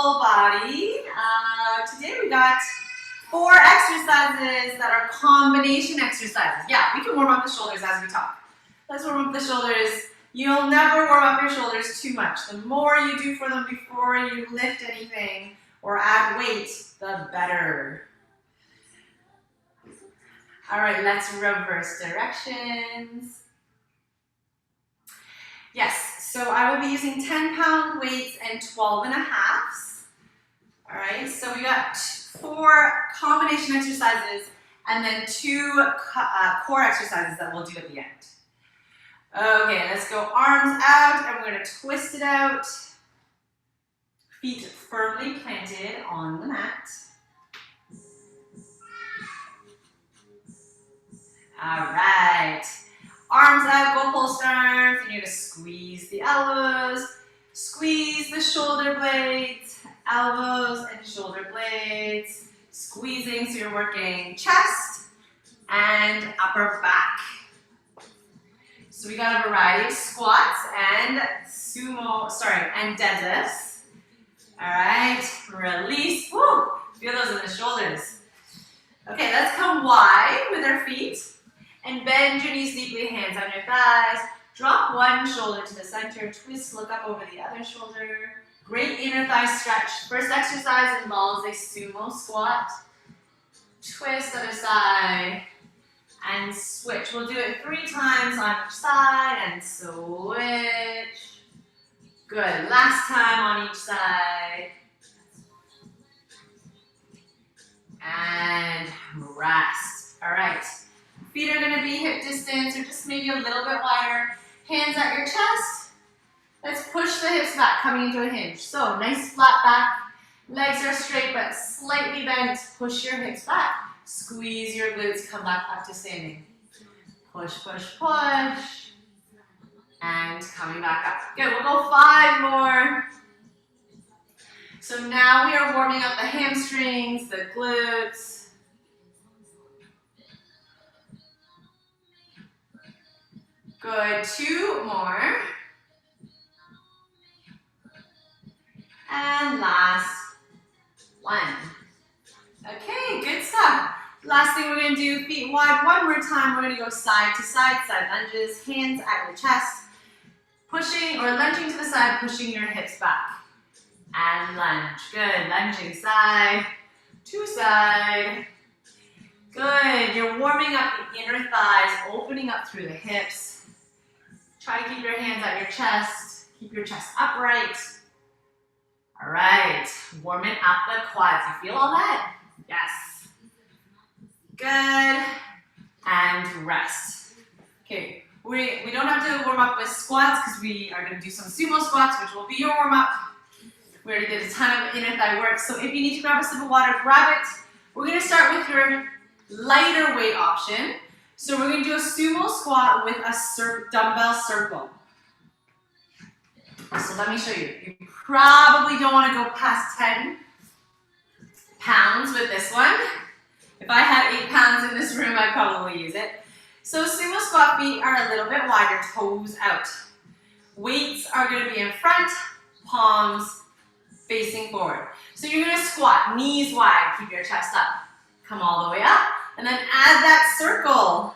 full body. Today we got 4 exercises that are combination exercises. Yeah, we can warm up the shoulders as we talk. Let's warm up the shoulders. You'll never warm up your shoulders too much. The more you do for them before you lift anything or add weight, the better. All right, let's reverse directions. Yes, so I will be using 10-pound weights and 12.5s. All right, so we got 4 combination exercises and then 2 core exercises that we'll do at the end. Okay, let's go arms out, and we're going to twist it out. Feet firmly planted on the mat. All right. Arms out, go pulse arms, and you're going to squeeze the elbows, squeeze the shoulder blades, elbows and shoulder blades, squeezing, so you're working chest and upper back. So we got a variety of squats and and deadlifts. All right, release, woo, feel those in the shoulders. Okay, let's come wide with our feet and bend your knees deeply, hands on your thighs. Drop one shoulder to the center, twist, look up over the other shoulder. Great inner thigh stretch. First exercise involves a sumo squat. Twist other side and switch. We'll do it 3 times on each side and switch. Good, last time on each side. And rest. All right. Feet are going to be hip distance or just maybe a little bit wider. Hands at your chest. Let's push the hips back, coming into a hinge. So nice flat back. Legs are straight but slightly bent. Push your hips back. Squeeze your glutes, come back up to standing. Push, push, push. And coming back up. Good, we'll go 5 more. So now we are warming up the hamstrings, the glutes. Good, 2 more. And last 1. Okay, good stuff. Last thing we're going to do, feet wide. One more time, we're going to go side to side lunges, hands at your chest. Pushing or lunging to the side, pushing your hips back. And lunge. Good, lunging side to side. Good, you're warming up the inner thighs, opening up through the hips. Try to keep your hands at your chest. Keep your chest upright. All right, warming up the quads. You feel all that? Yes. Good. And rest. Okay, we don't have to warm up with squats because we are going to do some sumo squats, which will be your warm up. We already did a ton of inner thigh work, so if you need to grab a sip of water, grab it. We're going to start with your lighter weight option. So we're going to do a sumo squat with a dumbbell circle. So let me show you. You probably don't want to go past 10 pounds with this one. If I had 8 pounds in this room, I'd probably use it. So sumo squat, feet are a little bit wider, toes out. Weights are going to be in front, palms facing forward. So you're going to squat, knees wide, keep your chest up. Come all the way up, and then add that circle.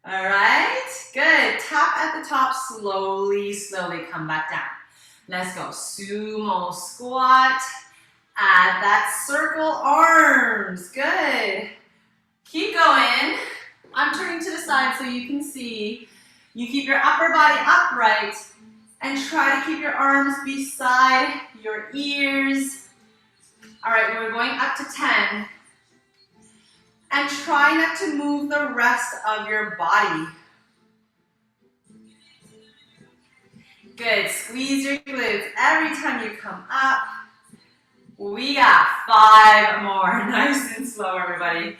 All right, good. Tap at the top, slowly, slowly come back down. Let's go, sumo squat. Add that circle, arms, good. Keep going. I'm turning to the side so you can see. You keep your upper body upright and try to keep your arms beside your ears. All right, we're going up to 10. And try not to move the rest of your body. Good, squeeze your glutes every time you come up. We got 5 more, nice and slow, everybody.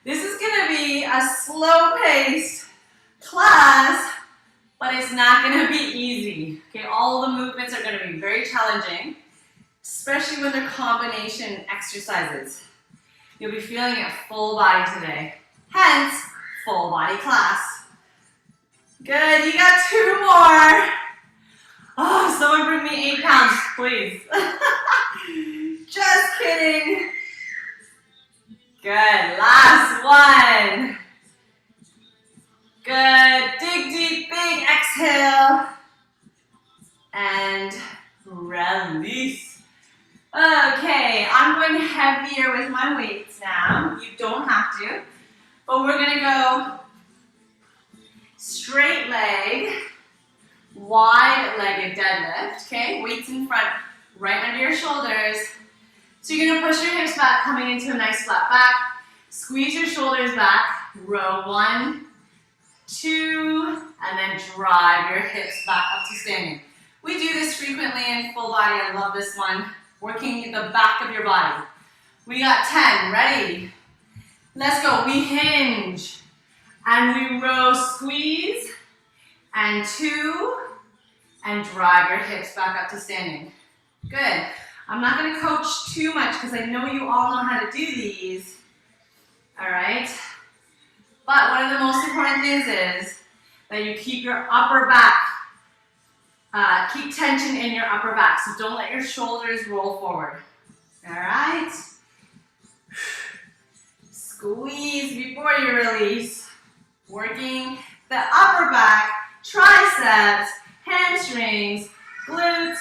This is gonna be a slow-paced class, but it's not gonna be easy. Okay, all the movements are gonna be very challenging, especially when they're combination exercises. You'll be feeling it full body today. Hence, full body class. Good, you got 2 more. Oh, someone bring me 8 pounds, please. heavier with my weights now. You don't have to. But we're gonna go straight leg, wide-legged deadlift, okay? Weights in front, right under your shoulders. So you're gonna push your hips back, coming into a nice flat back. Squeeze your shoulders back, row 1, 2, and then drive your hips back up to standing. We do this frequently in full body. I love this one. Working the back of your body. We got 10, ready? Let's go. We hinge and we row, squeeze, and 2, and drive your hips back up to standing. Good. I'm not going to coach too much because I know you all know how to do these. All right? But one of the most important things is that you keep your upper back, keep tension in your upper back. So don't let your shoulders roll forward. All right? Squeeze before you release. Working the upper back, triceps, hamstrings, glutes.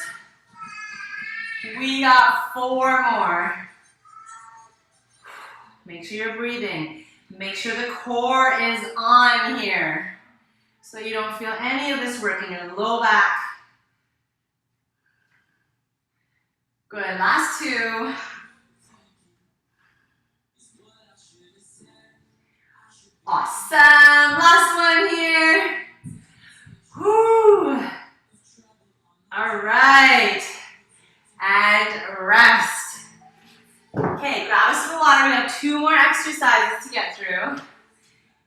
We got 4 more. Make sure you're breathing. Make sure the core is on here so you don't feel any of this work in your low back. Good, last 2. Awesome, last one here. Whoo. All right, and rest. Okay, grab us some water. We have 2 more exercises to get through.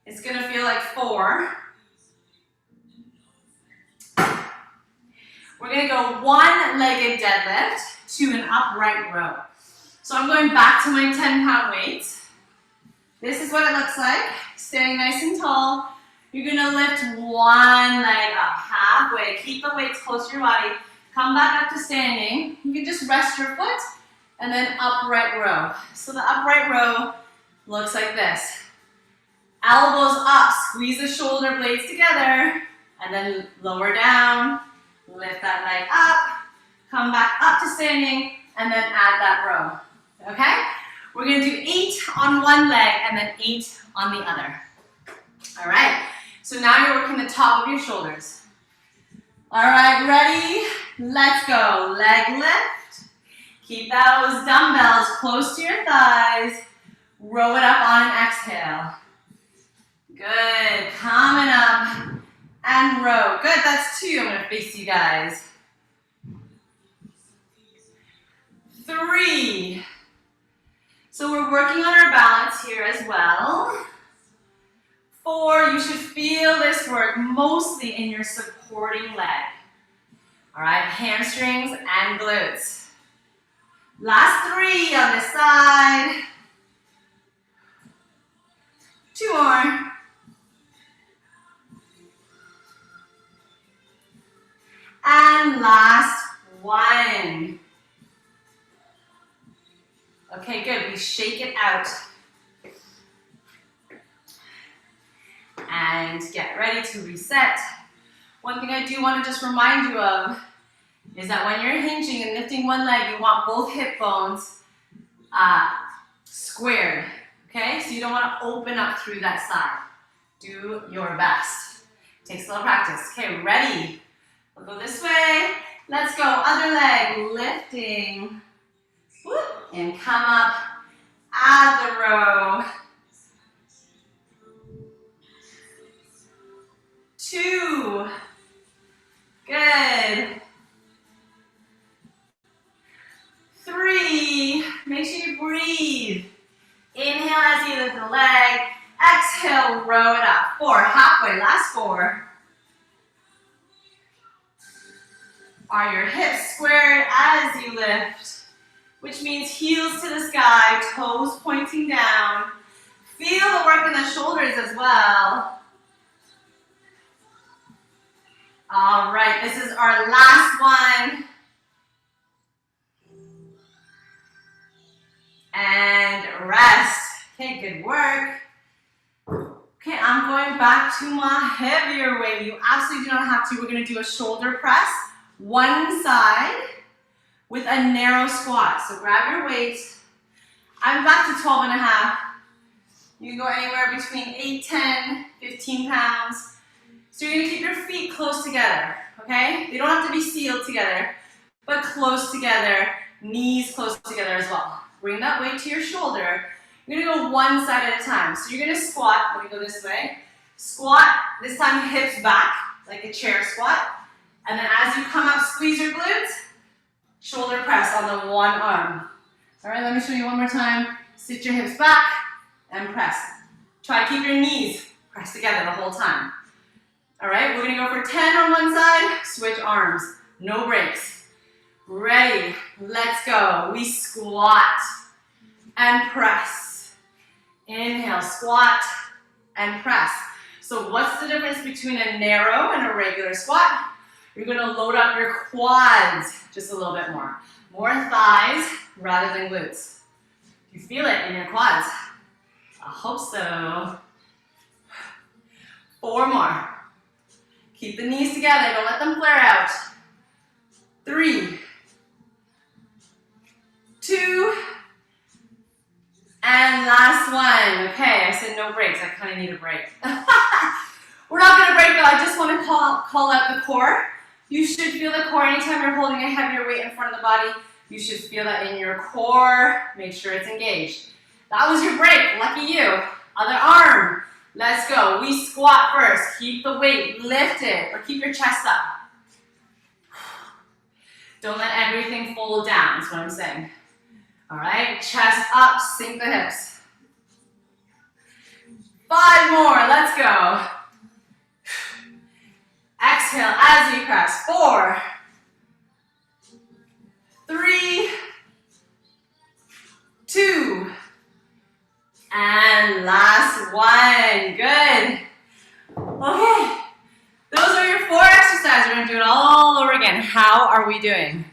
It's gonna feel like 4. We're gonna go one-legged deadlift to an upright row. So I'm going back to my 10-pound weight. This is what it looks like. Standing nice and tall. You're gonna lift one leg up halfway. Keep the weights close to your body. Come back up to standing. You can just rest your foot and then upright row. So the upright row looks like this. Elbows up, squeeze the shoulder blades together, and then lower down. Lift that leg up, come back up to standing, and then add that row. Okay? We're gonna do 8 on one leg and then 8 on the other. All right, so now you're working the top of your shoulders. All right, ready? Let's go. Leg lift. Keep those dumbbells close to your thighs. Row it up on an exhale. Good, coming up and row. Good, that's 2. I'm gonna face you guys. 3. So we're working on our balance here as well. 4, you should feel this work mostly in your supporting leg. All right, hamstrings and glutes. Last 3 on this side. 2 more. And last 1. Okay, good. We shake it out. And get ready to reset. One thing I do want to just remind you of is that when you're hinging and lifting one leg, you want both hip bones squared. Okay, so you don't want to open up through that side. Do your best. Takes a little practice. Okay, ready? We'll go this way. Let's go. Other leg, lifting. Whoop, and come up. Add the row. 2. Good. 3. Make sure you breathe. Inhale as you lift the leg. Exhale, row it up. 4. Halfway. Last 4. Are your hips squared as you lift? Which means heels to the sky, toes pointing down. Feel the work in the shoulders as well. All right, this is our last one. And rest. Okay, good work. Okay, I'm going back to my heavier weight. You absolutely do not have to. We're gonna do a shoulder press, one side with a narrow squat. So grab your weight. I'm back to 12 and a half. You can go anywhere between 8, 10, 15 pounds. So you're gonna keep your feet close together, okay? They don't have to be sealed together, but close together, knees close together as well. Bring that weight to your shoulder. You're gonna go one side at a time. So you're gonna squat, let me go this way. Squat, this time hips back, like a chair squat. And then as you come up, squeeze your glutes, shoulder press on the one arm. All right, let me show you one more time. Sit your hips back and press. Try to keep your knees pressed together the whole time. All right, we're gonna go for 10 on one side, switch arms, no breaks. Ready, let's go. We squat and press. Inhale, squat and press. So what's the difference between a narrow and a regular squat? You're gonna load up your quads just a little bit more. More thighs rather than glutes. You feel it in your quads. I hope so. 4 more. Keep the knees together, don't let them flare out. 3, 2, and last one. Okay, I said no breaks. I kind of need a break. We're not going to break though. I just want to call out the core. You should feel the core anytime you're holding a heavier weight in front of the body. You should feel that in your core. Make sure it's engaged. That was your break. Lucky you. Other arm. Let's go. We squat first. Keep the weight lifted or keep your chest up. Don't let everything fold down, is what I'm saying. All right, chest up, sink the hips. 5 more, let's go. Exhale as you press. 4, 3, 2, and last one. Good. Okay, those are your 4 exercises. We're gonna do it all over again. How are we doing?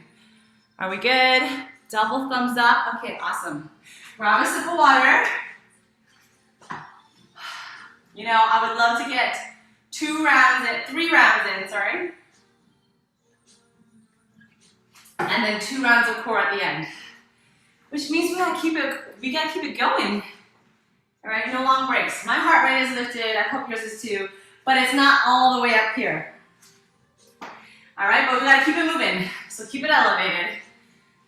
Are we good? Double thumbs up. Okay, awesome. Grab a sip of water. You know, I would love to get 3 rounds in, sorry. And then 2 rounds of core at the end. Which means we gotta keep it going. All right, no long breaks. My heart rate is lifted, I hope yours is too, but it's not all the way up here. All right, but we gotta keep it moving, so keep it elevated.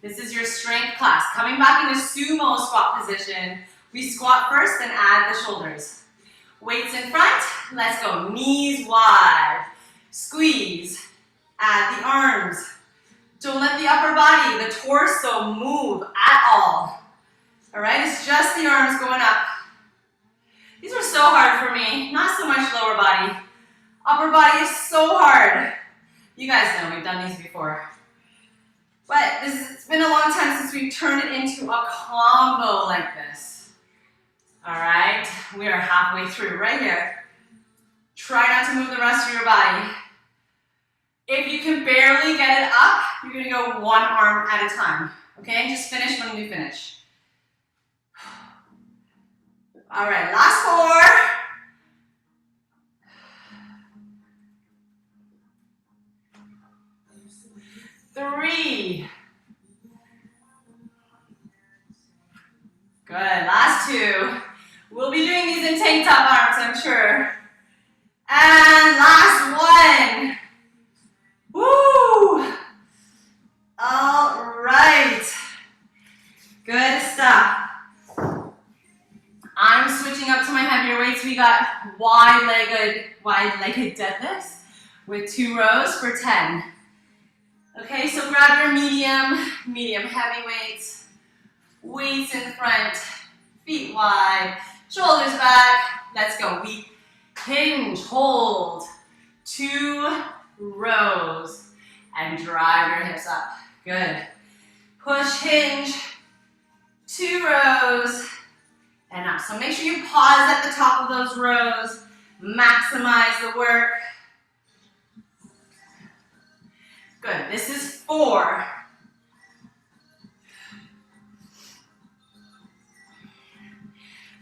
This is your strength class. Coming back into sumo squat position, we squat first and add the shoulders. Weights in front, let's go. Knees wide, squeeze, add the arms. Don't let the upper body, the torso move at all. All right, it's just the arms going up. These are so hard for me, not so much lower body. Upper body is so hard. You guys know we've done these before. But it's been a long time since we've turned it into a combo like this. All right, we are halfway through right here. Try not to move the rest of your body. If you can barely get it up, you're gonna go 1 arm at a time. Okay, just finish when we finish. All right, last 4. 3. Good, last 2. We'll be doing these in tank top arms, I'm sure. And last 1. Woo! All right. Good stuff. I'm switching up to my heavier weights. We got wide-legged deadlifts with 2 rows for 10. Okay, so grab your medium heavy weights. Weights in front, feet wide, shoulders back. Let's go. We hinge, hold, 2 rows, and drive your hips up. Good. Push, hinge, 2 rows, and up. So make sure you pause at the top of those rows. Maximize the work. Good. This is 4.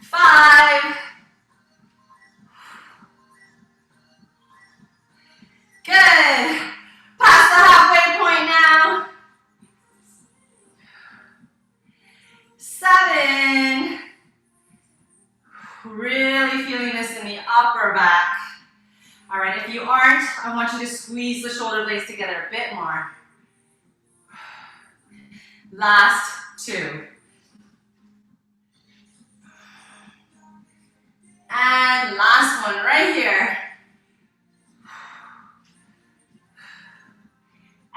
5. Good. Past the halfway point now. 7. upper back. All right, if you aren't, I want you to squeeze the shoulder blades together a bit more. Last two. And last one right here.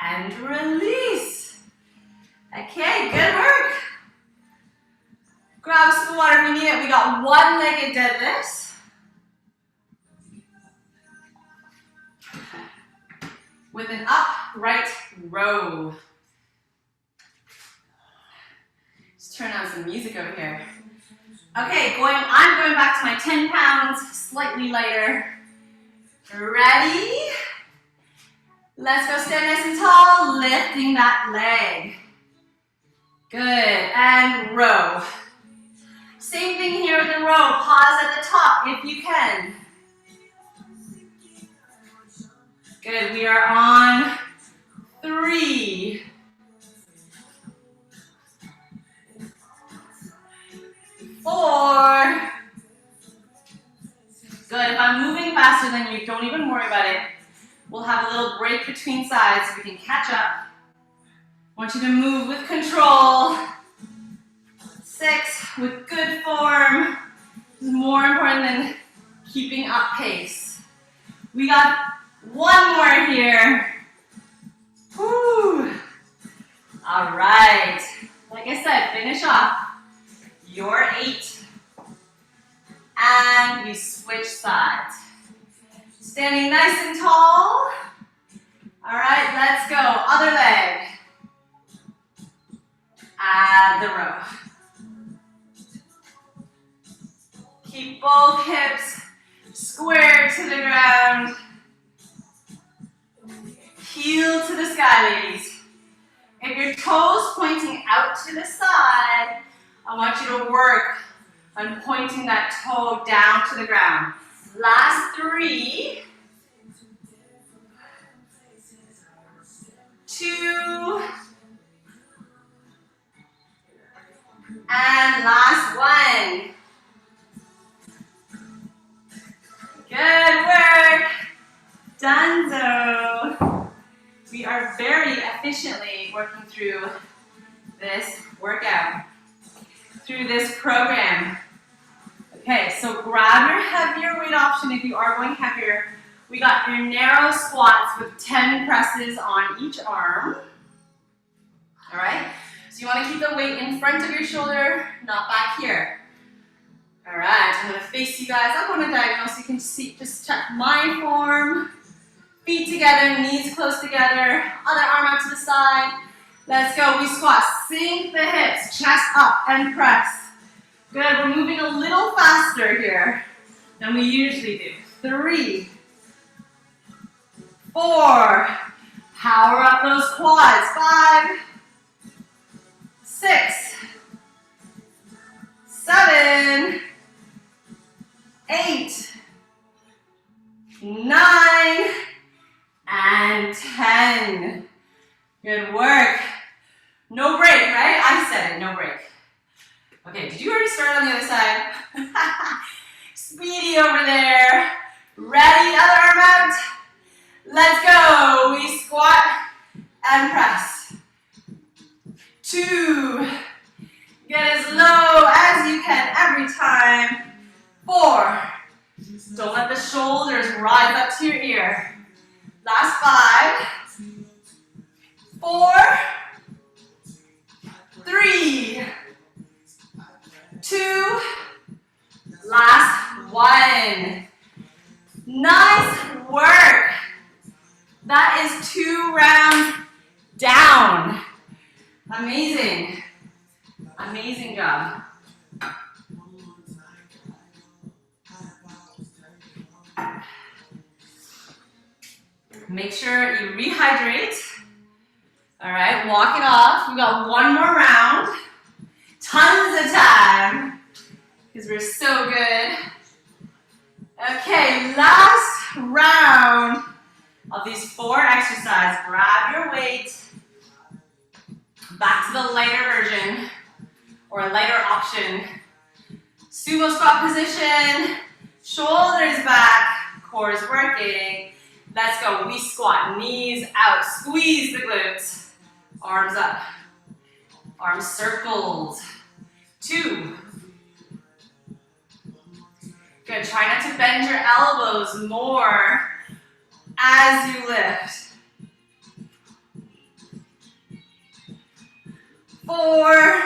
And release. Okay, good work. Grab a sip of water if you need it. We got one-legged deadlifts. With an upright row. Let's turn on some music over here. Okay, I'm going back to my 10 pounds, slightly lighter. Ready? Let's go stand nice and tall, lifting that leg. Good, and row. Same thing here with the row. Pause at the top if you can. Good, we are on 3. 4. Good, if I'm moving faster than you, don't even worry about it. We'll have a little break between sides so we can catch up. I want you to move with control. 6, with good form. This is more important than keeping up pace. We got one more here. Woo. All right. Like I said, finish off your 8. And we switch sides. Standing nice and tall. All right, let's go. Other leg. Add the row. Keep both hips square to the ground. Heel to the sky, ladies. If your toes pointing out to the side, I want you to work on pointing that toe down to the ground. Last 3. 2. And last 1. Good work. Donezo. We are very efficiently working through this workout, through this program. Okay, so grab your heavier weight option if you are going heavier. We got your narrow squats with 10 presses on each arm. All right, so you want to keep the weight in front of your shoulder, not back here. All right, I'm going to face you guys up on a diagonal so you can see, just check my form. Feet together, knees close together, other arm out to the side. Let's go, we squat, sink the hips, chest up and press. Good, we're moving a little faster here than we usually do. 3, 4, power up those quads. 5, 6, 7, 8, 9, and 10. Good work. No break, right? I said it, no break. Okay, did you already start on the other side? Speedy over there. Ready, other arm out. Let's go. We squat and press. 2. Get as low as you can every time. 4. Don't let the shoulders rise up to your ear. Last 5. 4. 3. 2. Last 1. Nice work. That is 2 rounds down. Amazing. Amazing job. Make sure you rehydrate. All right, walk it off. We got one more round. Tons of time, because we're so good. Okay, last round of these 4 exercises. Grab your weight. Back to the lighter version, or a lighter option. Sumo squat position. Shoulders back, core is working. Let's go, we squat, knees out, squeeze the glutes. Arms up, arms circled. 2. Good, try not to bend your elbows more as you lift. 4.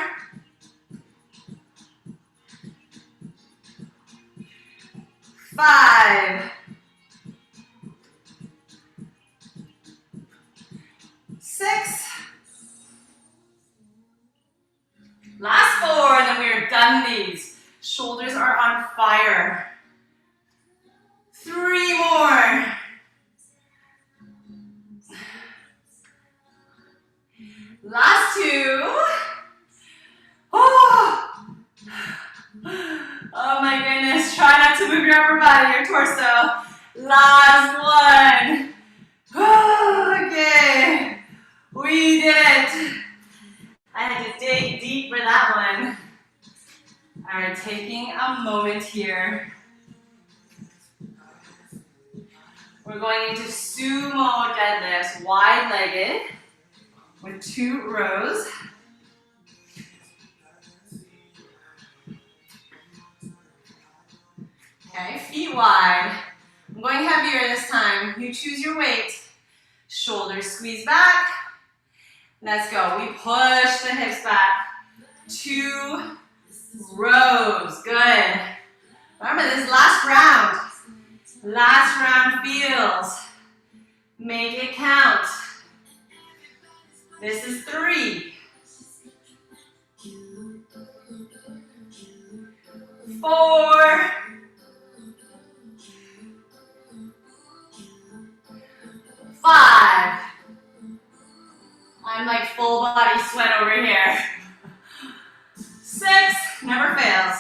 5. 6. Last 4, and then we are done these. Shoulders are on fire. 3 more. Last 2. Oh my goodness, try not to move your upper body, your torso. Last 1. Okay, we did it. I had to dig deep for that one. All right, taking a moment here. We're going into Sumo Deadlifts, wide-legged, with 2 rows. Okay, feet wide. I'm going heavier this time. You choose your weight. Shoulders squeeze back. Let's go. We push the hips back. 2 rows. Good. Remember, this is last round. Last round feels. Make it count. This is 3. 4. 5. I'm like full body sweat over here. 6. Never fails.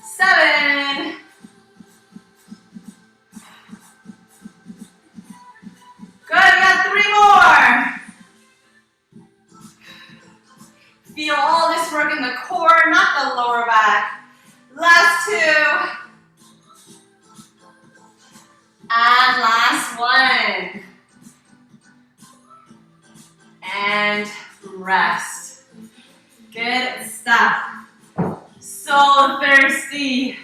7. 3 more. Feel all this work in the core, not the lower back. Last 2. And last 1. And rest. Good stuff. So thirsty.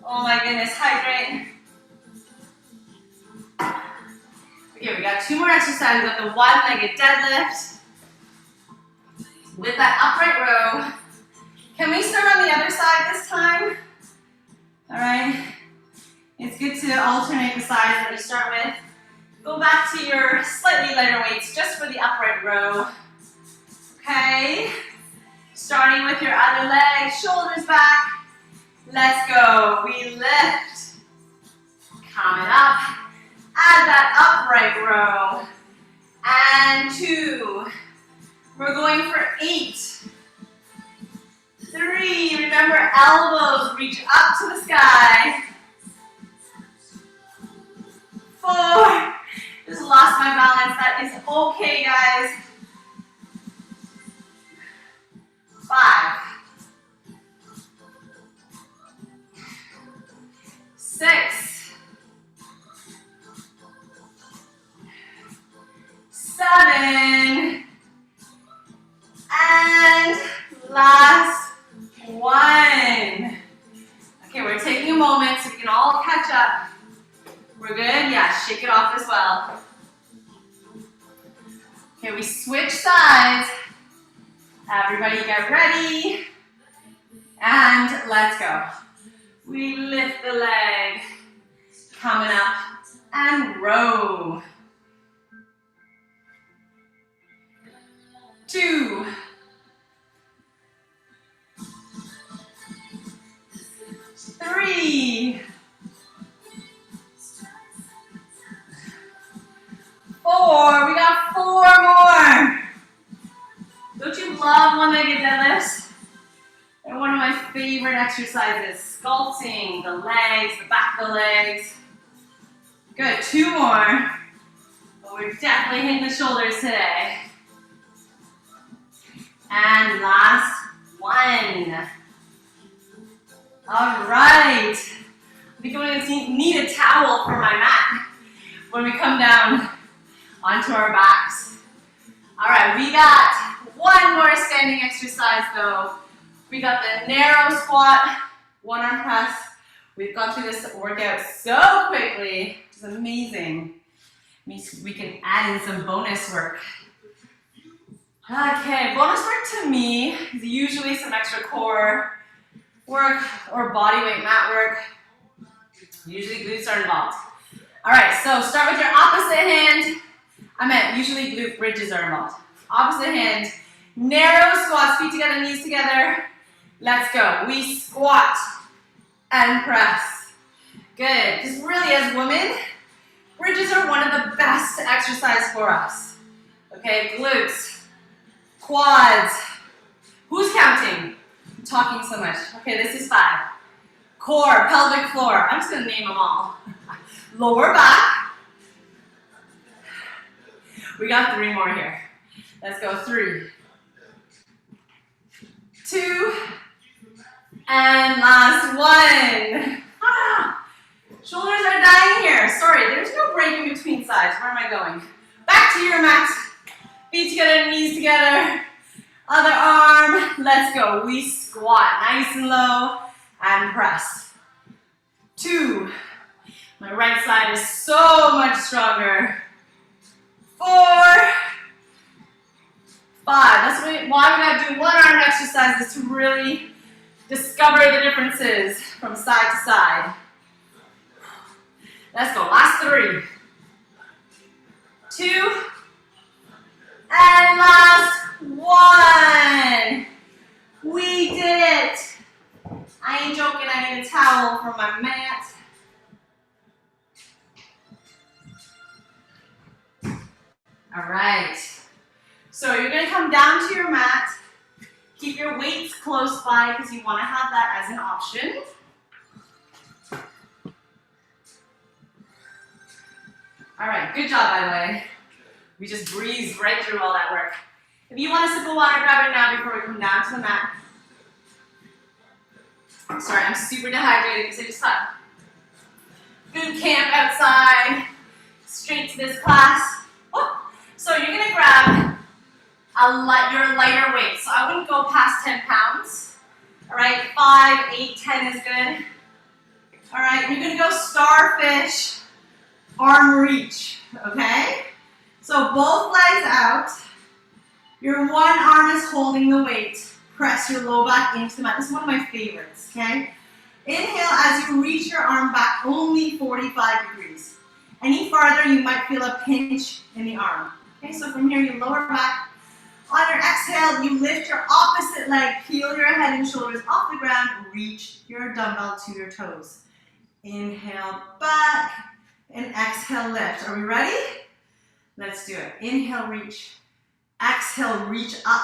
Oh my goodness, hydrate. Okay, we got 2 more exercises. We got the one-legged deadlift with that upright row. Can we start on the other side this time? All right. It's good to alternate the sides that you start with. Go back to your slightly lighter weights just for the upright row. Okay. Starting with your other leg, shoulders back. Let's go. We lift. Coming up. Add that upright row. And 2. We're going for 8. 3. Remember, elbows reach up to the sky. 4. Just lost my balance. That is okay, guys. 5. 6. 7. And last 1. Okay, we're taking a moment so we can all catch up. We're good? Yeah, shake it off as well. Okay, we switch sides. Everybody get ready. And let's go. We lift the leg. Coming up. And row. 2. 3. 4. We got 4 more. Don't you love one-legged deadlifts? They're one of my favorite exercises. Sculpting the legs, the back of the legs. Good. 2 more. But we're definitely hitting the shoulders today. And last 1. All right. I think I'm going to need a towel for my mat when we come down onto our backs. All right, we got one more standing exercise though. We got the narrow squat, one arm press. We've gone through this workout so quickly. It's amazing. Means we can add in some bonus work. Okay, bonus work to me is usually some extra core work or body weight mat work. Usually glutes are involved. All right, so start with your opposite hand. Usually glute bridges are involved. Opposite hand, narrow squats, feet together, knees together. Let's go. We squat and press. Good, because really as women, bridges are one of the best exercise for us. Okay, glutes, quads. Who's counting? I'm talking so much. Okay, this is 5. Core, pelvic floor. I'm just gonna name them all. Lower back. We got 3 more here. Let's go. 3, 2, and last 1. Shoulders are dying here. Sorry, there's no break in between sides. Where am I going? Back to your mat. Feet together, knees together. Other arm. Let's go. We squat nice and low and press. 2. My right side is so much stronger. 4. 5. That's why we gotta do one arm exercises to really discover the differences from side to side. Let's go. Last 3. 2. And last 1. We did it. I ain't joking. I need a towel for my mat. All right. So you're going to come down to your mat. Keep your weights close by because you want to have that as an option. All right, good job, by the way. We just breezed right through all that work. If you want a sip of water, grab it now before we come down to the mat. I'm sorry, I'm super dehydrated because I just taught boot camp outside, straight to this class. Oh. So you're going to grab your lighter weight. So I wouldn't go past 10 pounds. All right, 5, 8, 10 is good. All right, you're going to go starfish, arm reach, okay? So both legs out. Your one arm is holding the weight. Press your low back into the mat. This is one of my favorites, okay? Inhale as you reach your arm back only 45 degrees. Any farther, you might feel a pinch in the arm. Okay, so from here, you lower back. On your exhale, you lift your opposite leg, peel your head and shoulders off the ground, reach your dumbbell to your toes. Inhale back, and exhale lift. Are we ready? Let's do it. Inhale, reach. Exhale, reach up.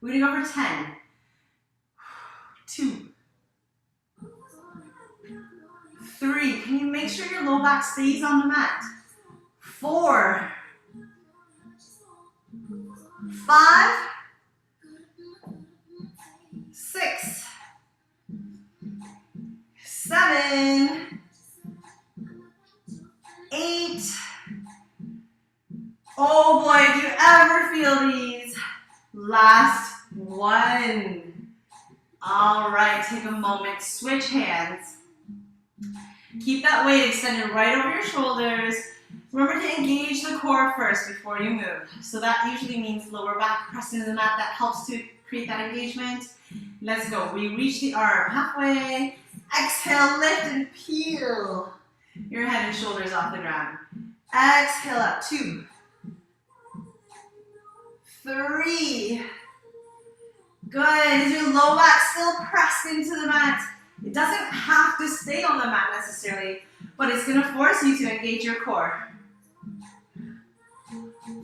We're gonna go for 10. 2. 3. Can you make sure your low back stays on the mat? 4. 5. 6. 7. 8. Oh boy, do you ever feel these? Last 1. All right, take a moment, switch hands. Keep that weight extended right over your shoulders. Remember to engage the core first before you move. So that usually means lower back pressing the mat. That helps to create that engagement. Let's go. We reach the arm halfway. Exhale, lift and peel your head and shoulders off the ground. Exhale up. 2. 3. Good. Is your low back still pressed into the mat? It doesn't have to stay on the mat necessarily, but it's going to force you to engage your core.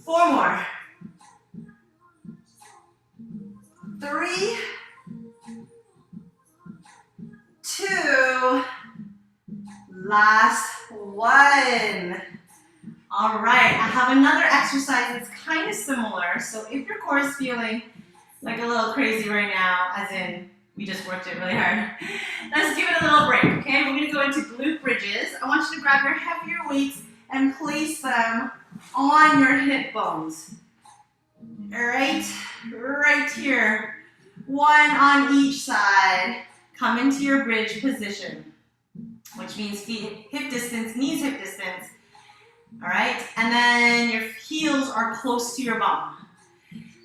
4 more. 3. 2. Last 1. All right, I have another exercise that's kind of similar. So if your core is feeling like a little crazy right now, as in we just worked it really hard. Let's give it a little break, okay? We're gonna go into glute bridges. I want you to grab your heavier weights and place them on your hip bones. Right here. One on each side. Come into your bridge position, which means feet hip distance, knees hip distance. All right, and then your heels are close to your bum.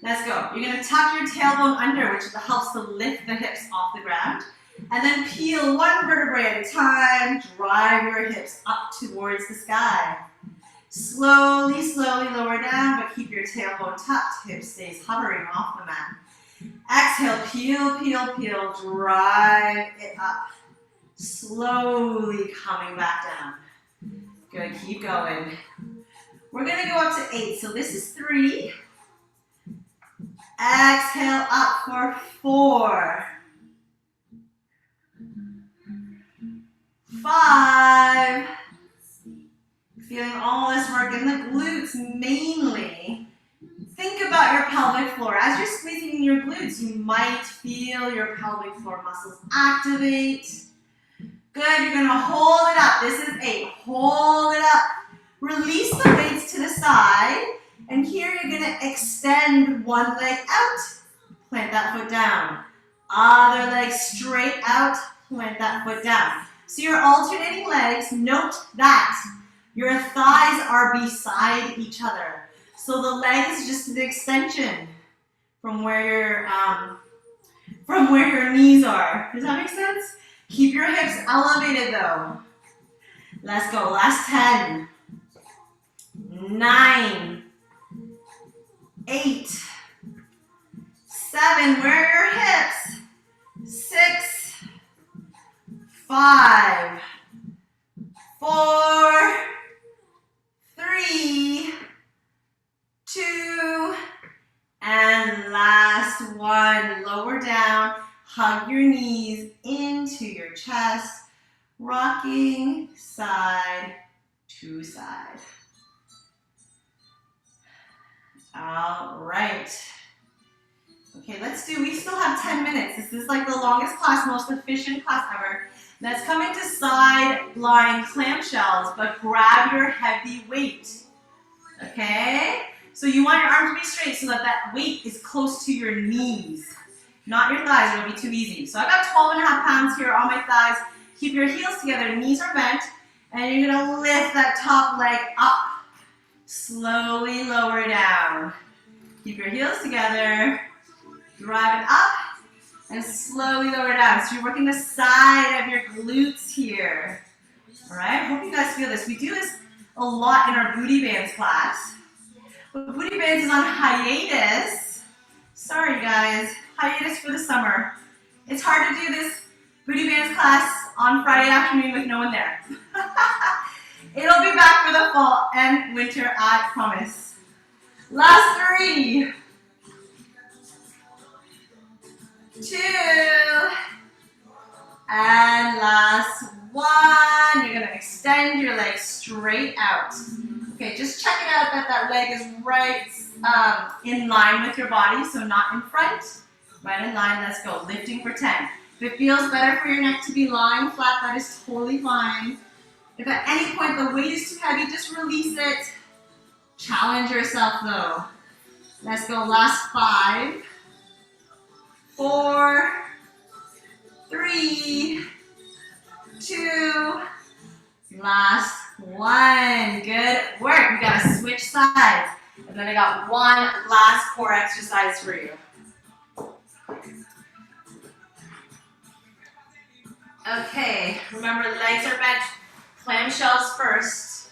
Let's go. You're gonna tuck your tailbone under, which helps to lift the hips off the ground. And then peel one vertebrae at a time. Drive your hips up towards the sky. Slowly, slowly lower down, but keep your tailbone tucked. Hip stays hovering off the mat. Exhale, peel, peel, peel. Drive it up. Slowly coming back down. Good, keep going. We're gonna go up to 8. So this is 3. Exhale up for 4. 5. Feeling all this work in the glutes mainly. Think about your pelvic floor. As you're squeezing your glutes, you might feel your pelvic floor muscles activate. Good, you're gonna hold it up. This is 8. Hold it up. Release the weights to the side. And here you're gonna extend one leg out. Plant that foot down. Other leg straight out. Plant that foot down. So you're alternating legs. Note that your thighs are beside each other. So the leg is just the extension from where your knees are. Does that make sense? Keep your hips elevated though. Let's go. Last 10. 9. 8. 7. Where are your hips? 6. 5. 4. 3. 2. And last one. Lower down. Hug your knees into your chest. Rocking side to side. All right. Okay, we still have 10 minutes. This is like the longest class, most efficient class ever. Let's come into side lying clamshells, but grab your heavy weight. Okay? So you want your arms to be straight so that weight is close to your knees, not your thighs. It'll be too easy. So I got 12.5 pounds here on my thighs. Keep your heels together, knees are bent, and you're gonna lift that top leg up. Slowly lower down. Keep your heels together. Drive it up and slowly lower down. So you're working the side of your glutes here. All right, hope you guys feel this. We do this a lot in our booty bands class. But booty bands is on hiatus. Sorry guys, hiatus for the summer. It's hard to do this booty bands class on Friday afternoon with no one there. It'll be back for the fall and winter, I promise. Last 3. 2. And last 1. You're gonna extend your legs straight out. Okay, just check it out that leg is right in line with your body, so not in front, right in line. Let's go, lifting for 10. If it feels better for your neck to be lying flat, that is totally fine. If at any point the weight is too heavy, just release it. Challenge yourself though. Let's go, last 5. 4. 3. 2. Last 1. Good work. We gotta switch sides. And then I got one last core exercise for you. Okay, remember legs are bent. Clamshells first.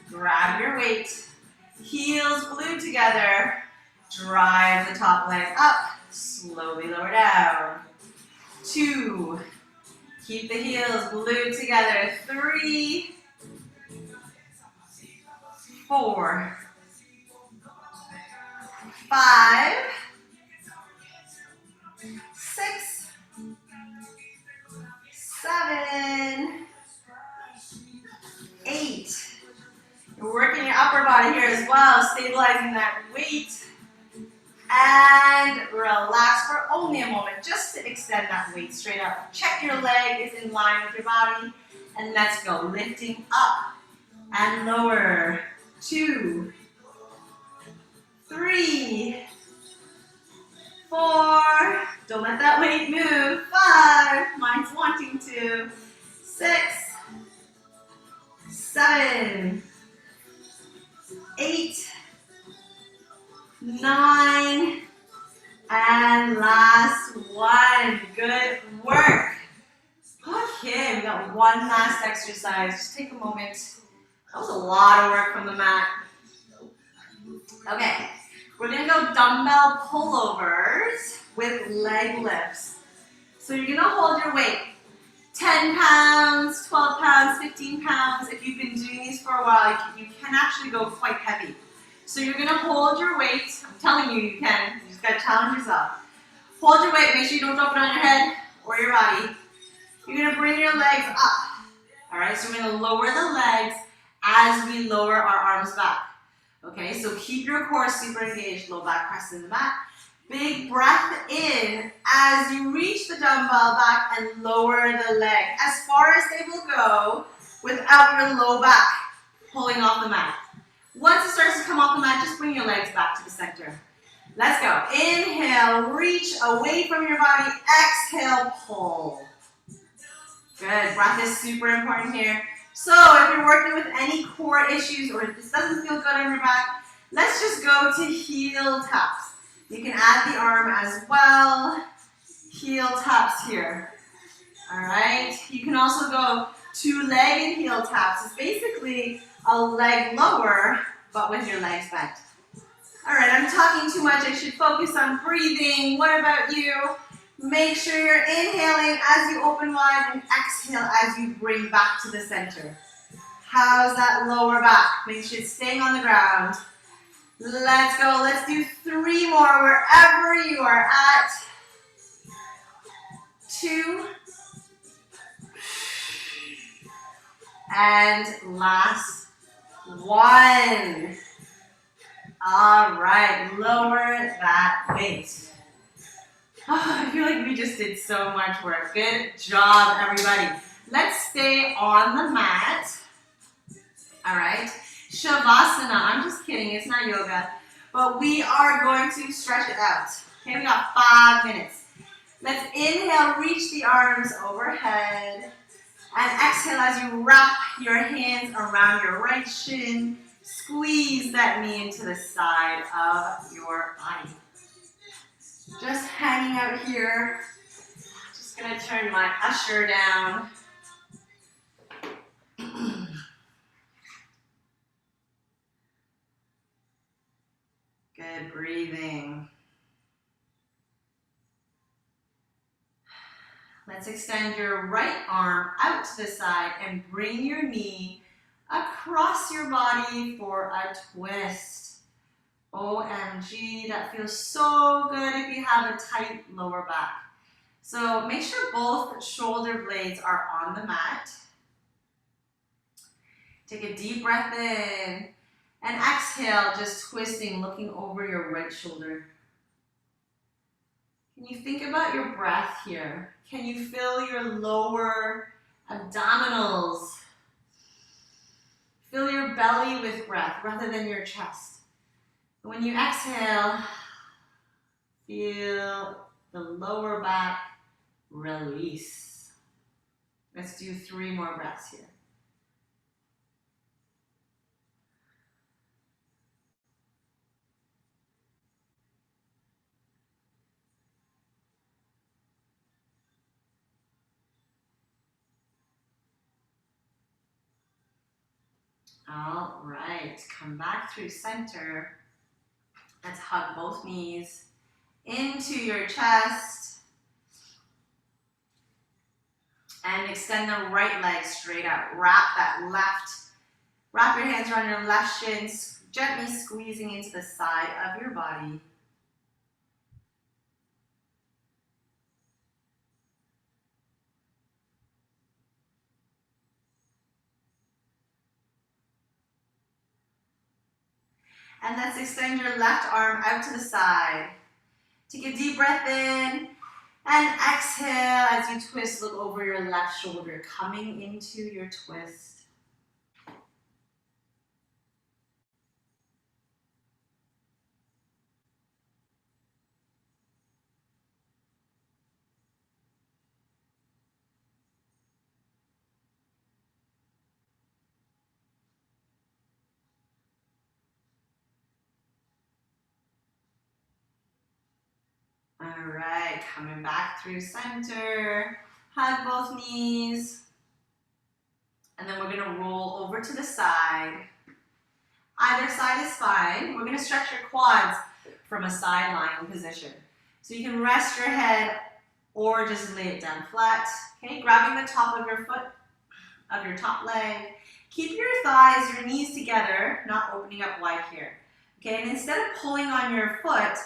Grab your weight. Heels glued together. Drive the top leg up. Slowly lower down. 2. Keep the heels glued together. 3. 4. 5. 6. 7. 8. You're working your upper body here as well, stabilizing that weight. And relax for only a moment, just to extend that weight straight up. Check your leg is in line with your body. And let's go. Lifting up and lower. 2, 3, 4. Don't let that weight move. 5. Mine's wanting to. 6, 7, 8, 9, and last one. Good work. Okay, we got one last exercise. Just take a moment. That was a lot of work from the mat. Okay, we're gonna go dumbbell pullovers with leg lifts. So you're gonna hold your weight. 10 pounds, 12 pounds, 15 pounds. If you've been doing these for a while, you can actually go quite heavy. So you're gonna hold your weight. I'm telling you, you can. You just gotta challenge yourself. Hold your weight. Make sure you don't drop it on your head or your body. You're gonna bring your legs up. All right, so we're gonna lower the legs as we lower our arms back. Okay, so keep your core super engaged. Low back press in the mat. Big breath in as you reach the dumbbell back and lower the leg as far as they will go without your low back pulling off the mat. Once it starts to come off the mat, just bring your legs back to the center. Let's go. Inhale, reach away from your body. Exhale, pull. Good. Breath is super important here. So if you're working with any core issues or if this doesn't feel good on your back, let's just go to heel taps. You can add the arm as well. Heel taps here. All right. You can also go to leg and heel taps. It's basically a leg lower, but with your legs bent. All right, I'm talking too much. I should focus on breathing. What about you? Make sure you're inhaling as you open wide and exhale as you bring back to the center. How's that lower back? Make sure it's staying on the ground. Let's go. Let's do 3 more wherever you are at. 2. And last 1. All right, lower that weight. Oh, I feel like we just did so much work. Good job, everybody. Let's stay on the mat. All right, shavasana. I'm just kidding, it's not yoga. But we are going to stretch it out. Okay, we got 5 minutes. Let's inhale, reach the arms overhead. And exhale as you wrap your hands around your right shin. Squeeze that knee into the side of your body. Just hanging out here. Just gonna turn my usher down. Good breathing. Let's extend your right arm out to the side and bring your knee across your body for a twist. OMG, that feels so good if you have a tight lower back. So make sure both shoulder blades are on the mat. Take a deep breath in and exhale, just twisting, looking over your right shoulder. Can you think about your breath here? Can you feel your lower abdominals? Fill your belly with breath rather than your chest. When you exhale, feel the lower back release. Let's do 3 more breaths here. All right, come back through center. Let's hug both knees into your chest. And extend the right leg straight out. Wrap your hands around your left shin, gently squeezing into the side of your body. And let's extend your left arm out to the side. Take a deep breath in and exhale as you twist. Look over your left shoulder, coming into your twist. All right, coming back through center. Hug both knees. And then we're gonna roll over to the side. Either side is fine. We're gonna stretch your quads from a side lying position. So you can rest your head or just lay it down flat. Okay, grabbing the top of your foot, of your top leg. Keep your thighs, your knees together, not opening up wide here. Okay, and instead of pulling on your foot,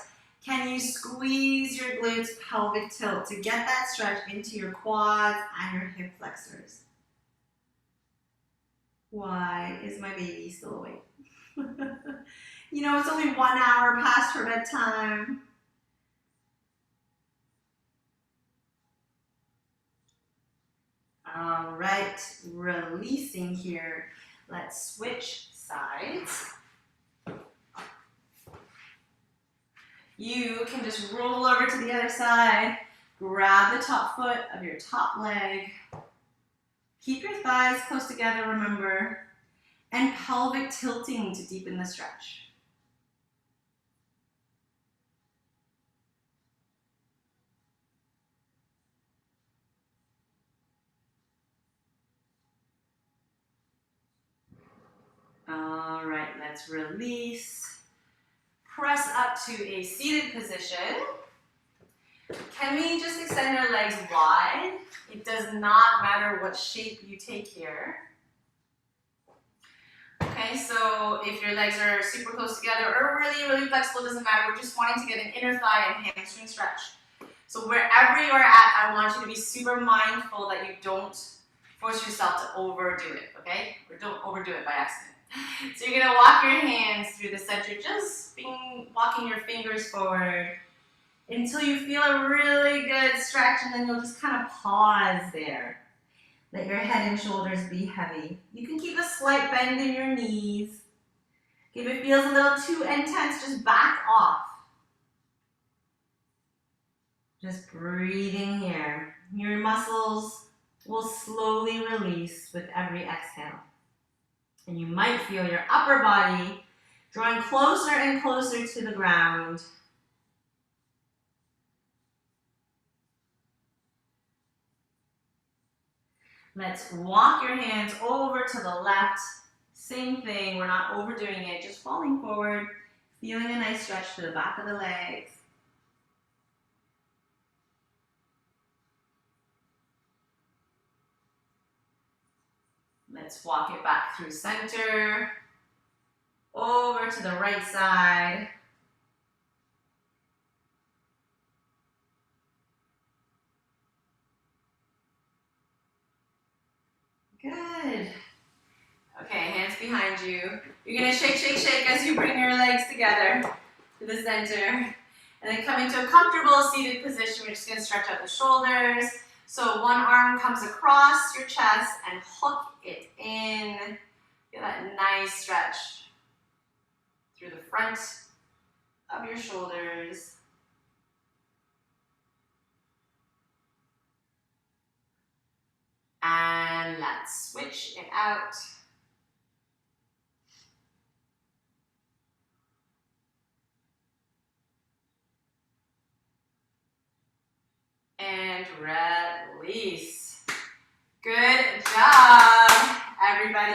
can you squeeze your glutes, pelvic tilt to get that stretch into your quads and your hip flexors? Why is my baby still awake? You know, it's only 1 hour past her bedtime. All right, releasing here. Let's switch sides. You can just roll over to the other side, grab the top foot of your top leg, keep your thighs close together, remember, and pelvic tilting to deepen the stretch. All right, let's release. Press up to a seated position. Can we just extend our legs wide? It does not matter what shape you take here. Okay, so if your legs are super close together or really, really flexible, doesn't matter. We're just wanting to get an inner thigh and hamstring stretch. So wherever you are at, I want you to be super mindful that you don't force yourself to overdo it, okay? Or don't overdo it by accident. So you're gonna walk your hands through the center, just walking your fingers forward until you feel a really good stretch, and then you'll just kind of pause there. Let your head and shoulders be heavy. You can keep a slight bend in your knees. If it feels a little too intense, just back off. Just breathing here. Your muscles will slowly release with every exhale. And you might feel your upper body drawing closer and closer to the ground. Let's walk your hands over to the left. Same thing, we're not overdoing it, just falling forward, feeling a nice stretch to the back of the legs. Let's walk it back through center, over to the right side. Good. Okay, hands behind you. You're gonna shake, shake, shake as you bring your legs together to the center. And then come into a comfortable seated position. We're just gonna stretch out the shoulders. So one arm comes across your chest and hook it in. Feel that nice stretch through the front of your shoulders. And let's switch it out. And release. Good job, everybody.